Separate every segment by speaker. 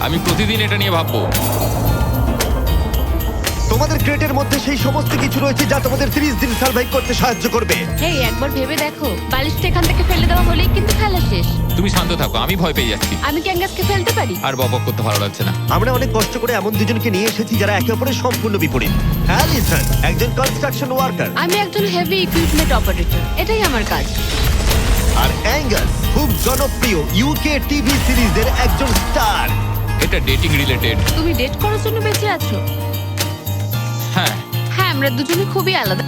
Speaker 1: আমি প্রতিদিন এটা নিয়ে ভাববো।
Speaker 2: তোমাদের ক্রেটের মধ্যে সেই সমস্ত কিছু রয়েছে যা তোমাদের 30 দিন সার্ভাইভ করতে সাহায্য করবে।
Speaker 3: হেই, একবার ভেবে দেখো, বালিশটা এখান থেকে ফেলে দেওয়া হলেই কিন্তু খেলা শেষ।
Speaker 1: তুমি শান্ত থাকো, আমি ভয় পেয়ে যাচ্ছি।
Speaker 3: আমি ক্যাঙ্গাসকে ফেলতে পারি?
Speaker 1: আর বকবক করতে ভালো লাগছে না।
Speaker 2: আমরা অনেক কষ্ট করে এমন দুজনকে নিয়ে এসেছি যারা একে অপরের সম্পূর্ণ বিপরীত। অ্যালিসন একজন কনস্ট্রাকশন ওয়ার্কার,
Speaker 3: আমি একজন হেভি ইকুইপমেন্ট অপারেটর, এটাই আমার কাজ।
Speaker 2: আর অ্যাঙ্গাস খুব জনপ্রিয় ইউকে টিভি সিরিজের একজন স্টার।
Speaker 1: এটা ডেটিং রিলেটেড।
Speaker 3: তুমি ডেট করার জন্য বেঁচে আছো?
Speaker 1: হ্যাঁ,
Speaker 3: হ্যাঁ, আমরা দুজনে খুবই আলাদা।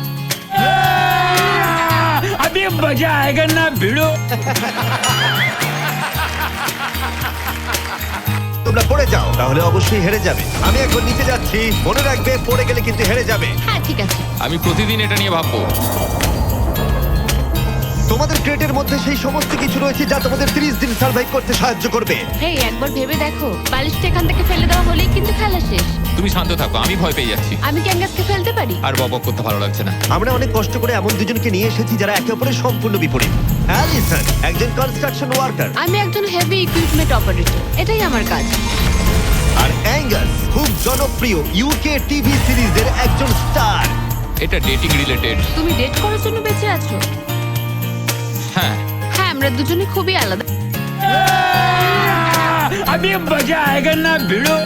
Speaker 4: अभी मजा आएगा ना भिड़ो।
Speaker 2: তোমরা পড়ে যাও তাহলে অবশ্যই হেরে যাবে। আমি এখন নিচে যাচ্ছি, মনে রাখবে পড়ে গেলে কিন্তু হেরে যাবে।
Speaker 3: হ্যাঁ, ঠিক আছে।
Speaker 1: আমি প্রতিদিন এটা নিয়ে ভাববো।
Speaker 2: তোমাদের ক্রেটের মধ্যে সেই সমস্ত কিছু রয়েছে যা তোমাদের 30 দিন সার্ভাইভ করতে সাহায্য করবে।
Speaker 3: হেই, একবার ভেবে দেখো, বালিশটা এখান থেকে ফেলে দেওয়া হলেই কিন্তু খেলা শেষ।
Speaker 1: তুমি শান্ত থাকো, আমি ভয় পেয়ে যাচ্ছি।
Speaker 3: আমি ক্যাঙ্গাসকে ফেলতে পারি?
Speaker 1: আর বকবক করতে ভালো লাগছে না।
Speaker 2: আমরা অনেক কষ্ট করে এমন দুজনকে নিয়ে এসেছি যারা একে অপরের সম্পূর্ণ বিপরীত। অ্যালিসন একজন কনস্ট্রাকশন ওয়ার্কার,
Speaker 3: আমি একজন হেভি ইকুইপমেন্ট অপারেটর, এটাই আমার কাজ।
Speaker 2: আর অ্যাঙ্গাস খুব জনপ্রিয় ইউকে টিভি সিরিজের একজন স্টার।
Speaker 1: এটা ডেটিং রিলেটেড।
Speaker 3: তুমি ডেট করার জন্য বেঁচে আছো?
Speaker 1: হ্যাঁ,
Speaker 3: হ্যাঁ, আমরা দুজনে খুবই আলাদা।
Speaker 4: अभी मजा आएगा ना भिड़ो।